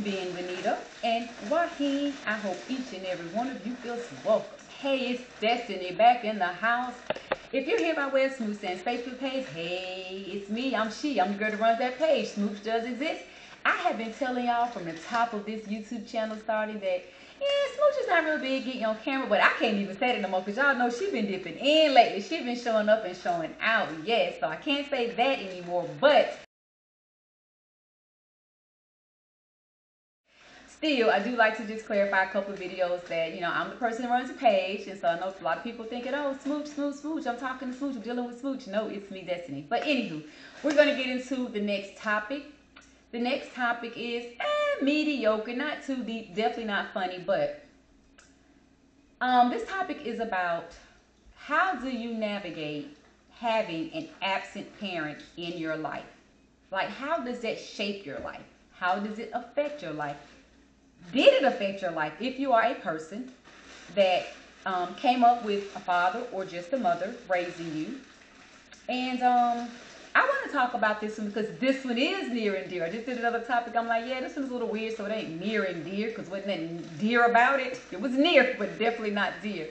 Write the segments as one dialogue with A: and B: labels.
A: Bienvenido, and Waheen. I hope each and every one of you feels welcome. Hey, it's Destiny back in the house. If you're here by way of Smooch Stand's Facebook page, hey, it's me. I'm She. I'm the girl that runs that page. Smooch does exist. I have been telling y'all from the top of this YouTube channel starting that, yeah, Smooch is not real big getting on camera, but I can't even say that no more because y'all know she been dipping in lately. She been showing up and showing out, yes. So I can't say that anymore, but still, I do like to just clarify a couple of videos that, you know, I'm the person that runs the page. And so I know a lot of people thinking, oh, Smooch, Smooch, Smooch. I'm talking to Smooch. I'm dealing with Smooch. No, it's me, Destiny. But anywho, we're going to get into the next topic. The next topic is mediocre. Not too deep. Definitely not funny. But this topic is about how do you navigate having an absent parent in your life? Like, how does that shape your life? How does it affect your life? Did it affect your life if you are a person that came up with a father or just a mother raising you? And I want to talk about this one because this one is near and dear. I just did another topic. I'm like, yeah, this one's a little weird, so it ain't near and dear because wasn't that dear about it? It was near, but definitely not dear.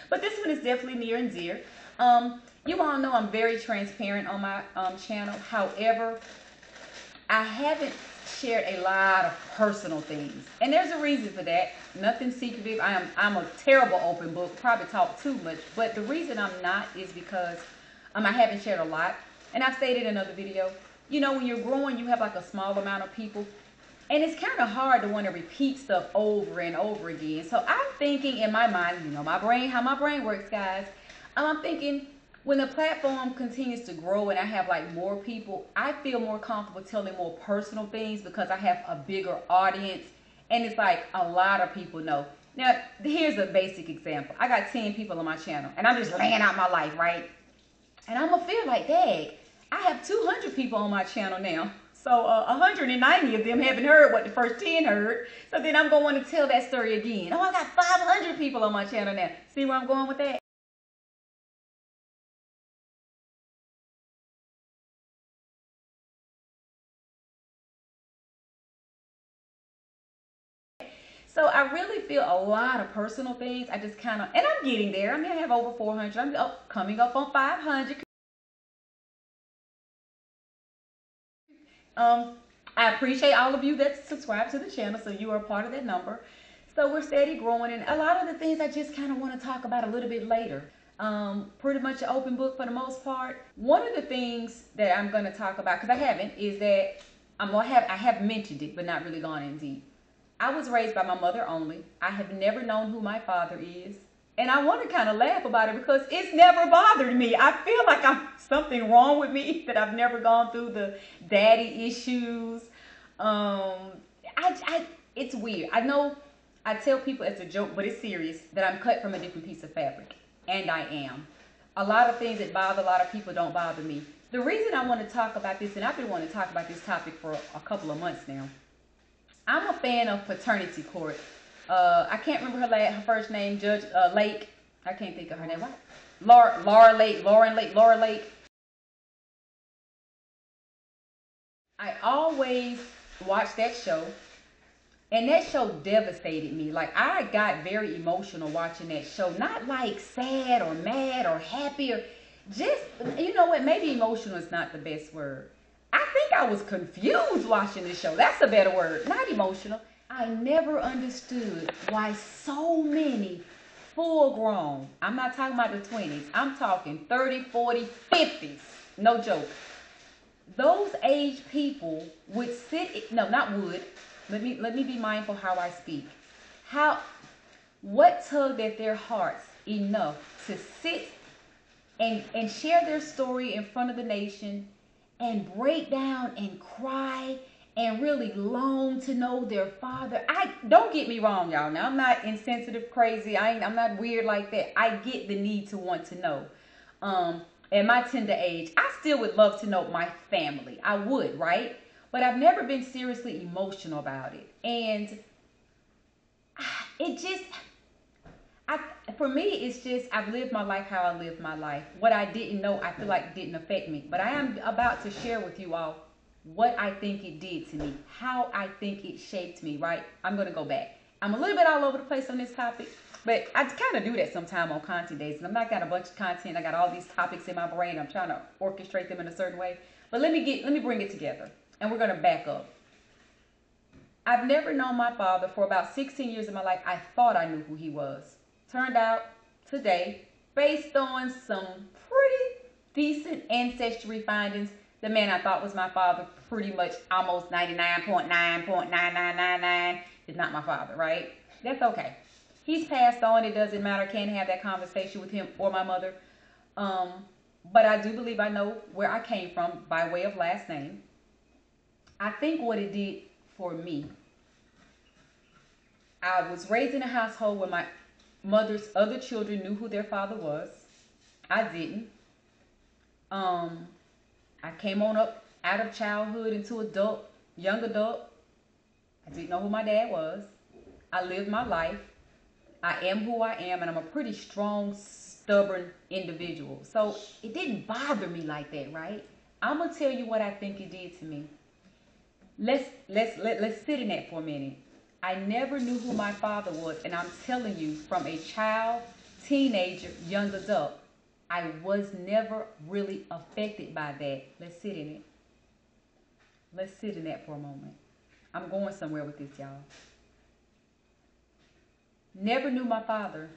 A: But this one is definitely near and dear. You all know I'm very transparent on my channel. However, I haven't shared a lot of personal things. And there's a reason for that. Nothing secretive. I'm a terrible open book. Probably talk too much. But the reason I'm not is because I haven't shared a lot. And I've stated in another video, you know, when you're growing, you have like a small amount of people. And it's kind of hard to want to repeat stuff over and over again. So I'm thinking in my mind, you know, my brain, how my brain works, guys. I'm thinking when the platform continues to grow and I have like more people, I feel more comfortable telling more personal things because I have a bigger audience. And it's like a lot of people know. Now, here's a basic example. I got 10 people on my channel and I'm just laying out my life, right? And I'm going to feel like, dang, I have 200 people on my channel now. So 190 of them haven't heard what the first 10 heard. So then I'm going to want to tell that story again. Oh, I got 500 people on my channel now. See where I'm going with that? So I really feel a lot of personal things. I just kind of, and I'm getting there. I mean, I have over 400. I'm coming up on 500. I appreciate all of you that subscribe to the channel, so you are part of that number. So we're steady growing, and a lot of the things I just kind of want to talk about a little bit later. Pretty much an open book for the most part. One of the things that I'm going to talk about, because I haven't, is that I have mentioned it, but not really gone in deep. I was raised by my mother only. I have never known who my father is. And I want to kind of laugh about it because it's never bothered me. I feel like I'm something wrong with me that I've never gone through the daddy issues. It's weird. I know I tell people it's a joke, but it's serious that I'm cut from a different piece of fabric. And I am. A lot of things that bother a lot of people don't bother me. The reason I want to talk about this, and I've been wanting to talk about this topic for a couple of months now. I'm a fan of Paternity Court. I can't remember her first name, Judge Lake. I can't think of her name. What? Lauren Lake. I always watch that show, and that show devastated me. Like, I got very emotional watching that show. Not like sad or mad or happy or just, you know what, maybe emotional is not the best word. I think I was confused watching this show. That's a better word. Not emotional. I never understood why so many full-grown, I'm not talking about the 20s, I'm talking 30, 40, 50s, no joke. Those age people would sit, no, not would, let me be mindful how I speak. What tugged at their hearts enough to sit and share their story in front of the nation and break down and cry and really long to know their father. Don't get me wrong, y'all. Now, I'm not insensitive, crazy. I'm not weird like that. I get the need to want to know. At my tender age, I still would love to know my family. I would, right? But I've never been seriously emotional about it. And For me, it's just I've lived my life how I lived my life. What I didn't know, I feel like didn't affect me. But I am about to share with you all what I think it did to me, how I think it shaped me, right? I'm going to go back. I'm a little bit all over the place on this topic, but I kind of do that sometime on content days. And I'm not got a bunch of content. I got all these topics in my brain. I'm trying to orchestrate them in a certain way. But let me bring it together, and we're going to back up. I've never known my father for about 16 years of my life. I thought I knew who he was. Turned out today, based on some pretty decent ancestry findings, the man I thought was my father, pretty much almost 99.9.9999 is not my father, right? That's okay. He's passed on. It doesn't matter. Can't have that conversation with him or my mother. But I do believe I know where I came from by way of last name. I think what it did for me, I was raised in a household where my mother's other children knew who their father was. I didn't. I came on up out of childhood into young adult. I didn't know who my dad was. I lived my life. I am who I am, and I'm a pretty strong, stubborn individual. So it didn't bother me like that, right? I'm gonna tell you what I think it did to me. Let's sit in that for a minute. I never knew who my father was, and I'm telling you, from a child, teenager, young adult, I was never really affected by that. Let's sit in it. Let's sit in that for a moment. I'm going somewhere with this, y'all. Never knew my father.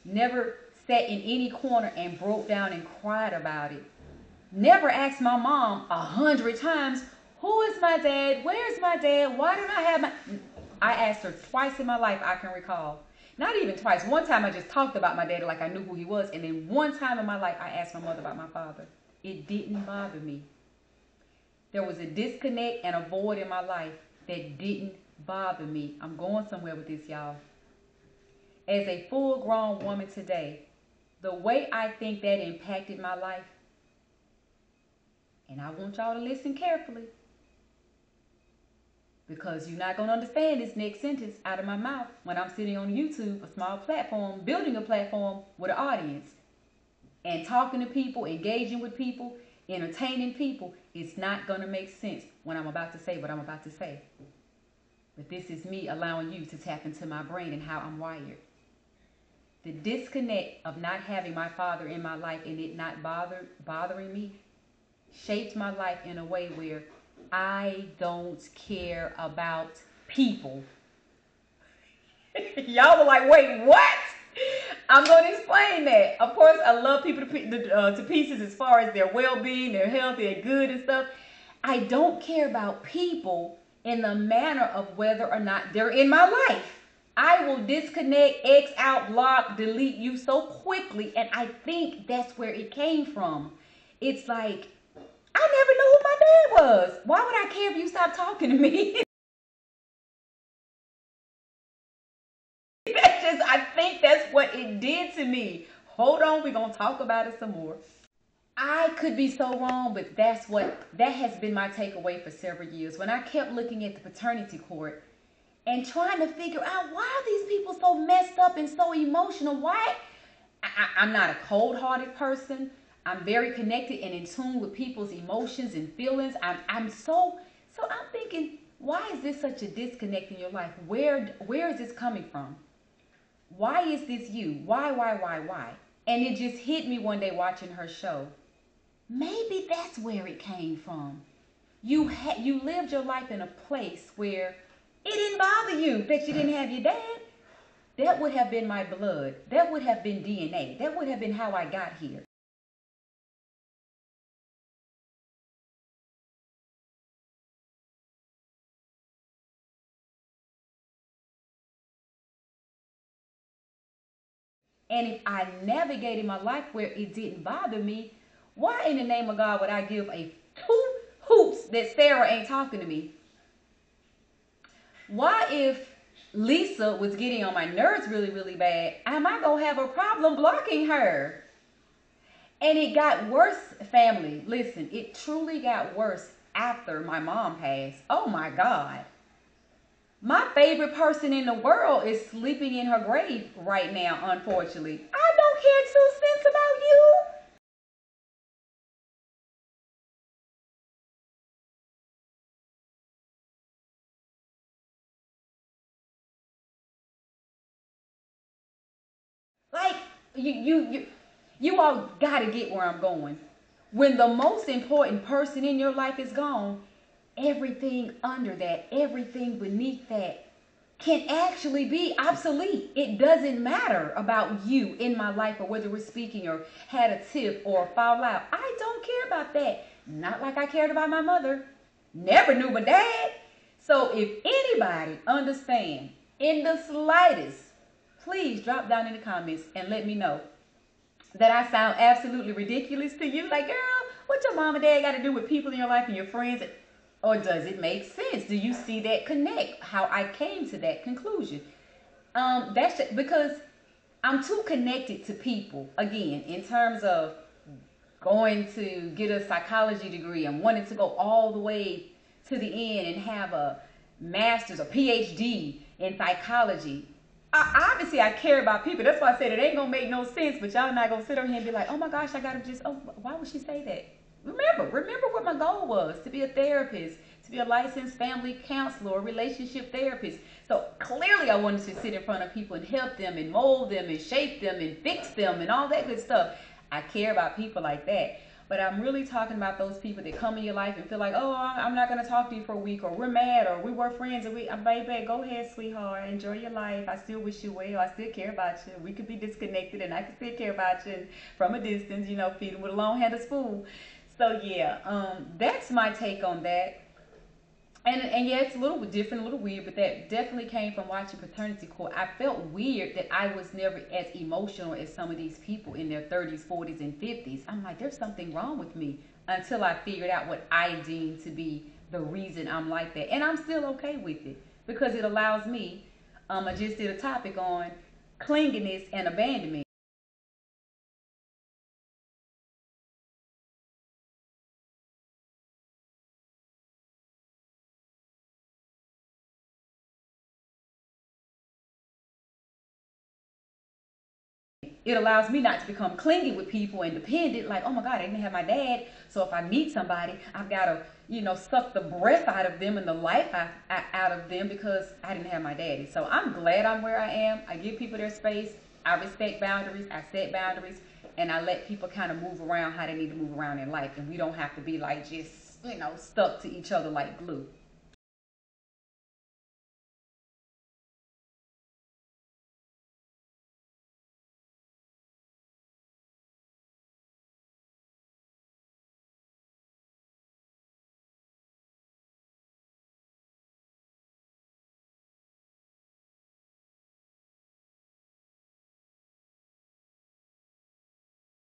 A: Never sat in any corner and broke down and cried about it. Never asked my mom 100 times, who is my dad? Where's my dad? Why don't I have my... I asked her twice in my life I can recall. Not even twice. One time I just talked about my daddy like I knew who he was. And then one time in my life I asked my mother about my father. It didn't bother me. There was a disconnect and a void in my life that didn't bother me. I'm going somewhere with this, y'all. As a full-grown woman today, the way I think that impacted my life, and I want y'all to listen carefully, because you're not going to understand this next sentence out of my mouth when I'm sitting on YouTube, a small platform, building a platform with an audience, and talking to people, engaging with people, entertaining people. It's not going to make sense when I'm about to say what I'm about to say. But this is me allowing you to tap into my brain and how I'm wired. The disconnect of not having my father in my life and it not bothering me shaped my life in a way where I don't care about people. Y'all were like, wait, what? I'm going to explain that. Of course, I love people to pieces as far as their well-being, their health, their good and stuff. I don't care about people in the manner of whether or not they're in my life. I will disconnect, X out, block, delete you so quickly. And I think that's where it came from. It's like, I never knew who my dad was. Why would I care if you stopped talking to me? I think that's what it did to me. Hold on, we're going to talk about it some more. I could be so wrong, but that has been my takeaway for several years. When I kept looking at the paternity court and trying to figure out why are these people so messed up and so emotional? Why? I'm not a cold-hearted person. I'm very connected and in tune with people's emotions and feelings. I'm thinking, why is this such a disconnect in your life? Where is this coming from? Why is this you? Why? And it just hit me one day watching her show. Maybe that's where it came from. You lived your life in a place where it didn't bother you that you didn't have your dad. That would have been my blood. That would have been DNA. That would have been how I got here. And if I navigated my life where it didn't bother me, why in the name of God would I give a two hoops that Sarah ain't talking to me? Why if Lisa was getting on my nerves really, really bad, am I going to have a problem blocking her? And it got worse, family. Listen, it truly got worse after my mom passed. Oh my God. My favorite person in the world is sleeping in her grave right now, unfortunately. I don't care 2 cents about you. Like, you all gotta get where I'm going. When the most important person in your life is gone, everything under that, everything beneath that can actually be obsolete. It doesn't matter about you in my life or whether we're speaking or had a tip or fall out. I don't care about that. Not like I cared about my mother. Never knew my dad. So if anybody understand in the slightest, please drop down in the comments and let me know that I sound absolutely ridiculous to you. Like, girl, what your mom and dad got to do with people in your life and your friends? Or does it make sense? Do you see that connect? How I came to that conclusion? That's just because I'm too connected to people. Again, in terms of going to get a psychology degree and wanting to go all the way to the end and have a master's or PhD in psychology. Obviously, I care about people. That's why I said it ain't gonna make no sense. But y'all not gonna sit over here and be like, oh my gosh, I gotta just. Oh, why would she say that? Remember what my goal was: to be a therapist, to be a licensed family counselor, or relationship therapist. So clearly, I wanted to sit in front of people and help them and mold them and shape them and fix them and all that good stuff. I care about people like that. But I'm really talking about those people that come in your life and feel like, oh, I'm not going to talk to you for a week, or we're mad, or we were friends, and baby, go ahead, sweetheart, enjoy your life. I still wish you well. I still care about you. We could be disconnected, and I can still care about you. And from a distance, feed them with a long-handled spoon. So, yeah, that's my take on that. And yeah, it's a little different, a little weird, but that definitely came from watching Paternity Court. I felt weird that I was never as emotional as some of these people in their 30s, 40s, and 50s. I'm like, there's something wrong with me, until I figured out what I deem to be the reason I'm like that. And I'm still okay with it because it allows me, I just did a topic on clinginess and abandonment. It allows me not to become clingy with people and dependent, like, oh my God, I didn't have my dad, so if I meet somebody, I've got to, suck the breath out of them and the life out of them because I didn't have my daddy. So I'm glad I'm where I am. I give people their space. I respect boundaries. I set boundaries. And I let people kind of move around how they need to move around in life. And we don't have to be like just, stuck to each other like glue.